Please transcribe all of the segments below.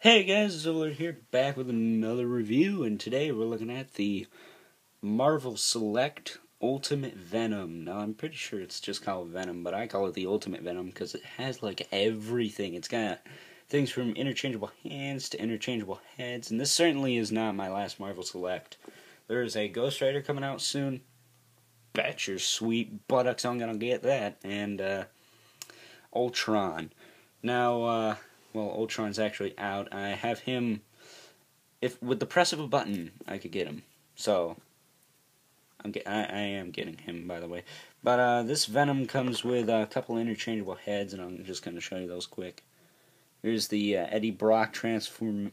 Hey guys, Zoller here, back with another review, and today we're looking at the Marvel Select Ultimate Venom. Now, I'm pretty sure it's just called Venom, but I call it the Ultimate Venom because it has, like, everything. It's got things from interchangeable hands to interchangeable heads, and this certainly is not my last Marvel Select. There's a Ghost Rider coming out soon. Bet your sweet buttocks I'm gonna get that, and, Ultron. Now, well, Ultron's actually out. I have him. If with the press of a button, I could get him. So I am getting him, by the way. But this Venom comes with a couple interchangeable heads, and I'm just going to show you those quick. Here's the Eddie Brock transforming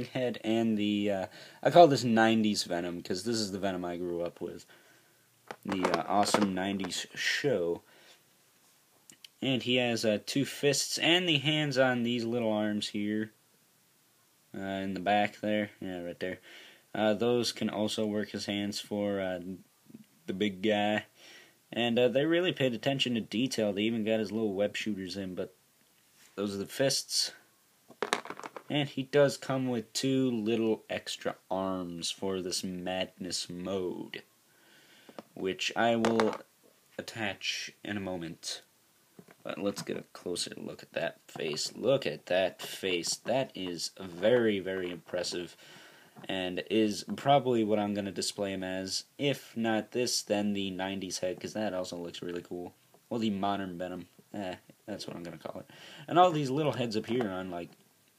head, and the I call this '90s Venom because this is the Venom I grew up with. The awesome '90s show. And he has two fists and the hands on these little arms here. In the back there. Yeah, right there. Those can also work as hands for the big guy. And they really paid attention to detail. They even got his little web shooters in. But those are the fists. And he does come with two little extra arms for this madness mode, which I will attach in a moment. But let's get a closer look at that face. Look at that face. That is very, very impressive. And is probably what I'm going to display him as. If not this, then the '90s head, because that also looks really cool. Well, the modern Venom. That's what I'm going to call it. And all these little heads up here on, like,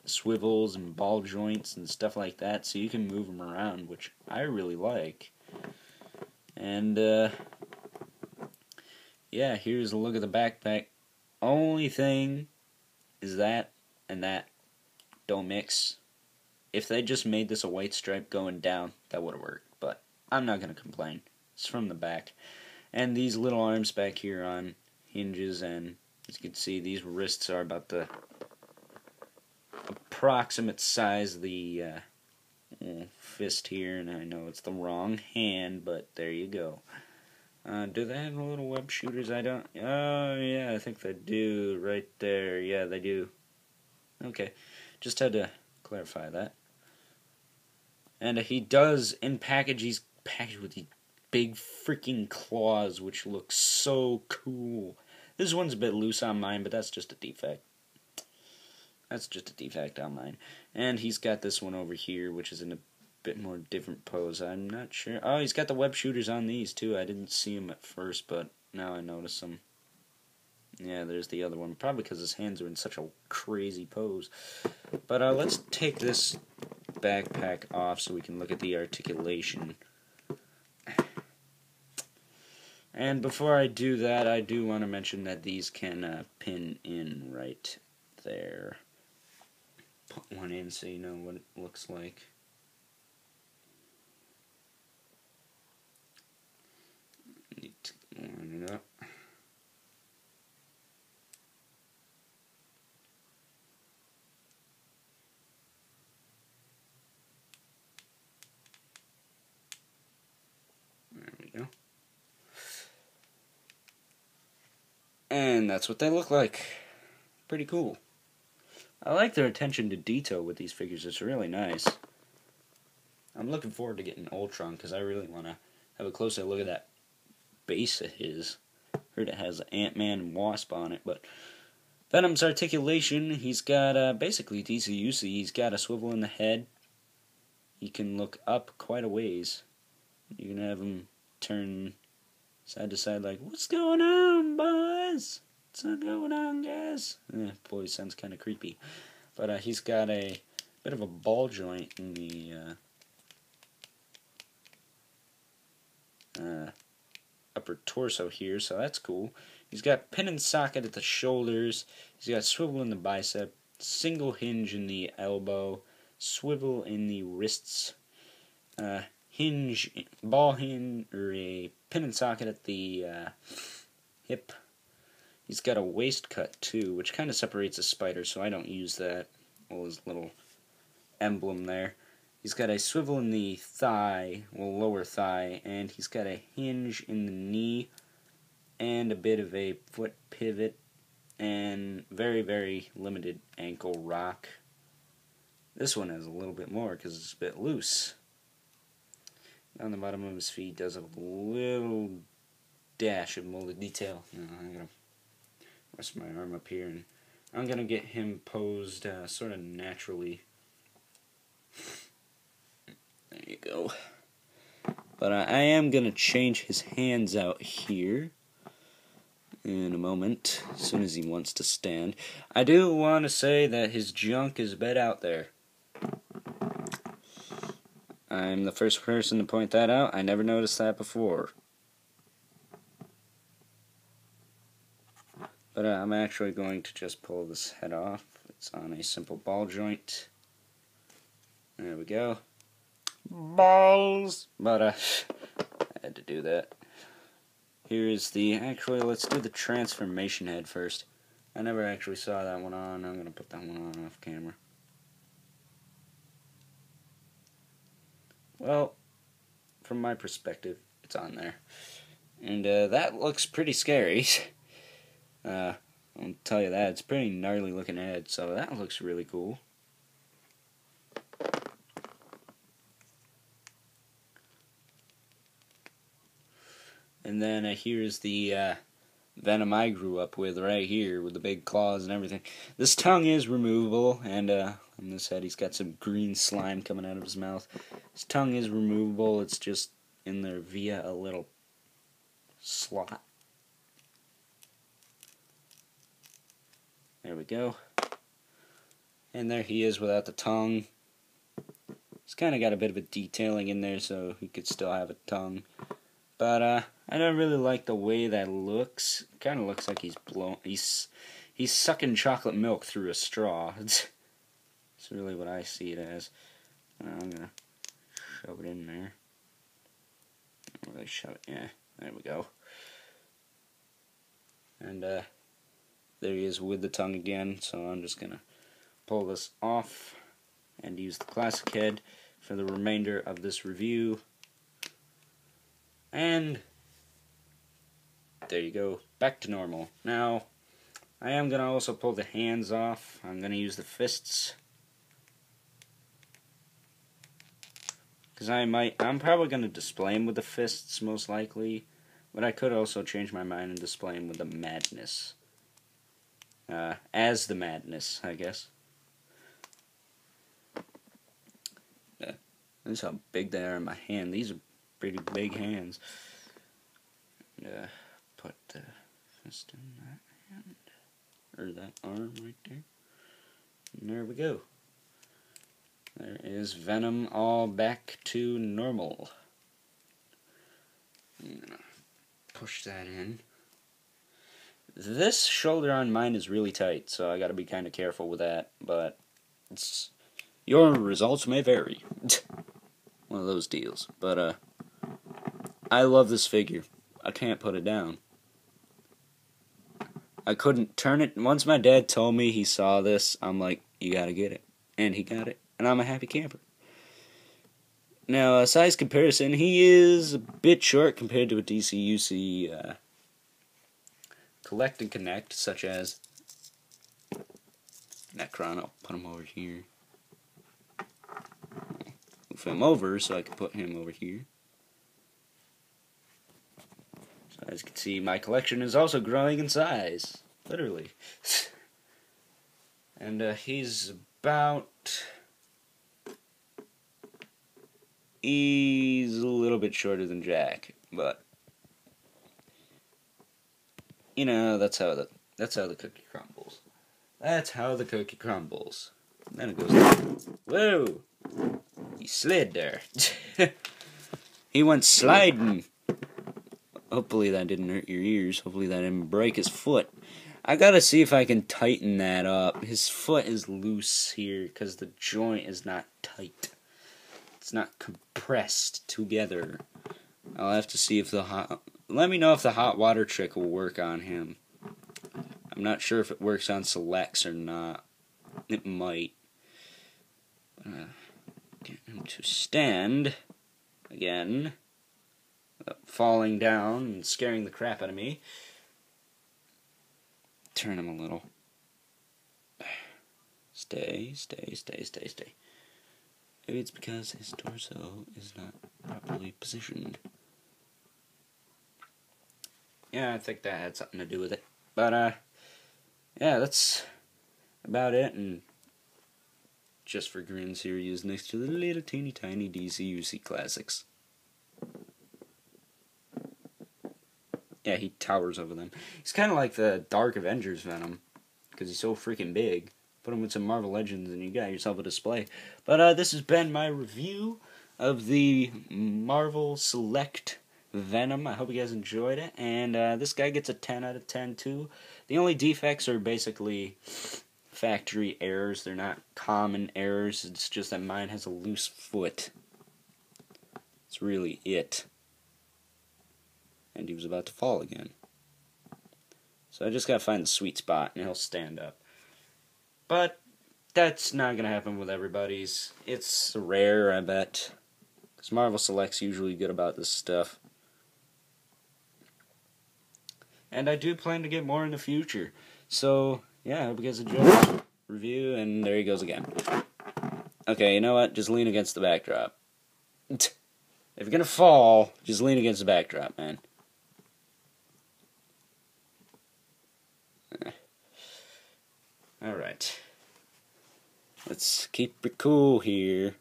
swivels and ball joints and stuff like that, so you can move them around, which I really like. And, yeah, here's a look at the backpack. Only thing is that and that don't mix. If they just made this a white stripe going down, that would have worked. But I'm not going to complain. It's from the back. And these little arms back here on hinges, and as you can see, these wrists are about the approximate size of the fist here. And I know it's the wrong hand, but there you go. Do they have little web shooters? I don't. Oh, yeah, I think they do. Right there. Yeah, they do. Okay. Just had to clarify that. And he does, in package, he's packaged with these big freaking claws, which look so cool. This one's a bit loose on mine, but that's just a defect. That's just a defect on mine. And he's got this one over here, which is in a bit more different pose. I'm not sure. Oh, he's got the web shooters on these too. I didn't see him at first, but now I notice them. Yeah, there's the other one. Probably because his hands are in such a crazy pose. But let's take this backpack off so we can look at the articulation. And before I do that, I do want to mention that these can pin in right there. Put one in so you know what it looks like. Need to line it up. There we go. And that's what they look like. Pretty cool. I like their attention to detail with these figures. It's really nice. I'm looking forward to getting Ultron because I really want to have a closer look at that base of his. Heard it has Ant-Man and Wasp on it, but Venom's articulation, he's got basically DCUC. He's got a swivel in the head. He can look up quite a ways. You can have him turn side to side like, "What's going on, boys? What's going on, guys?" Boy, sounds kind of creepy. But he's got a bit of a ball joint in the upper torso here, so that's cool. He's got pin and socket at the shoulders. He's got swivel in the bicep, single hinge in the elbow, swivel in the wrists, ball hinge, or a pin and socket at the hip. He's got a waist cut too, which kind of separates a spider, so I don't use that. Well, his little emblem there. He's got a swivel in the thigh, well, lower thigh, and he's got a hinge in the knee, and a bit of a foot pivot, and very, very limited ankle rock. This one has a little bit more because it's a bit loose. On the bottom of his feet does a little dash of molded detail. I'm going to rest my arm up here, and I'm going to get him posed sort of naturally. There you go. But I am going to change his hands out here in a moment, as soon as he wants to stand. I do want to say that his junk is a bit out there. I'm the first person to point that out. I never noticed that before. But I'm actually going to just pull this head off. It's on a simple ball joint. There we go. Balls! But I had to do that. Here is actually, let's do the transformation head first. I never actually saw that one on. I'm going to put that one on off camera. Well, from my perspective, it's on there. And that looks pretty scary. I'll tell you that. It's a pretty gnarly looking head, so that looks really cool. And then here's the Venom I grew up with right here, with the big claws and everything. This tongue is removable, and on this head he's got some green slime coming out of his mouth. His tongue is removable, it's just in there via a little slot. There we go. And there he is without the tongue. He's kind of got a bit of a detailing in there, so he could still have a tongue. But I don't really like the way that looks. It kind of looks like he's sucking chocolate milk through a straw. It's really what I see it as. I'm gonna shove it in there. Not really shove it. Yeah, there we go. And there he is with the tongue again. So I'm just gonna pull this off and use the classic head for the remainder of this review. And there you go, back to normal. Now, I am going to also pull the hands off. I'm going to use the fists. Because I'm probably going to display him with the fists, most likely. But I could also change my mind and display him with the madness. As the madness, I guess. This is how big they are in my hand. These are pretty big hands. And, put the fist in that hand, or that arm right there. And there we go. There is Venom all back to normal. I'm gonna push that in. This shoulder on mine is really tight, so I gotta be kind of careful with that, but your results may vary. One of those deals. But, I love this figure. I can't put it down. I couldn't turn it. Once my dad told me he saw this, I'm like, you gotta get it. And he got it. And I'm a happy camper. Now, a size comparison, he is a bit short compared to a DCUC collect and connect, such as Necron. I'll put him over here. Move him over so I can put him over here. So as you can see, my collection is also growing in size. Literally. And he's a little bit shorter than Jack, but you know, that's how the cookie crumbles. That's how the cookie crumbles. And then it goes, whoa! He slid there. He went sliding. Hopefully that didn't hurt your ears. Hopefully that didn't break his foot. I gotta see if I can tighten that up. His foot is loose here because the joint is not tight. It's not compressed together. I'll have to see if let me know if the hot water trick will work on him. I'm not sure if it works on selects or not. It might. Get him to stand again without falling down and scaring the crap out of me. Turn him a little. Stay. Maybe it's because his torso is not properly positioned. Yeah, I think that had something to do with it. But, yeah, that's about it. And just for grins here, he is next to the little teeny tiny DCUC classics. Yeah, he towers over them. He's kind of like the Dark Avengers Venom, because he's so freaking big. Put him with some Marvel Legends and you got yourself a display. But this has been my review of the Marvel Select Venom. I hope you guys enjoyed it. And this guy gets a 10 out of 10 too. The only defects are basically factory errors. They're not common errors. It's just that mine has a loose foot. It's really it. And he was about to fall again. So I just gotta find the sweet spot and he'll stand up. But that's not gonna happen with everybody's. It's rare, I bet. Because Marvel Select's usually good about this stuff. And I do plan to get more in the future. So, yeah, I hope you guys enjoyed the review, and there he goes again. Okay, you know what? Just lean against the backdrop. If you're gonna fall, just lean against the backdrop, man. Alright. Let's keep it cool here.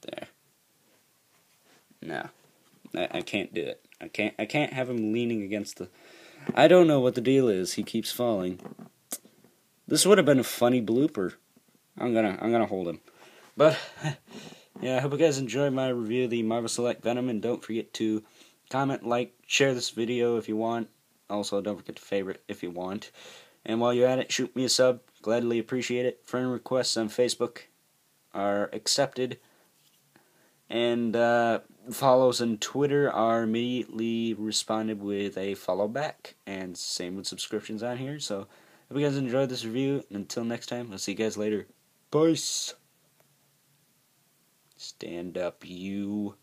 There. No. I can't do it. I can't have him leaning against the... I don't know what the deal is. He keeps falling. This would have been a funny blooper. I'm gonna hold him. But yeah, I hope you guys enjoyed my review of the Marvel Select Venom, and don't forget to comment, like, share this video if you want. Also, don't forget to favorite if you want. And while you're at it, shoot me a sub. Gladly appreciate it. Friend requests on Facebook are accepted. And follows on Twitter are immediately responded with a follow back. And same with subscriptions on here. So, if you guys enjoyed this review, until next time, I'll see you guys later. Peace. Stand up, you.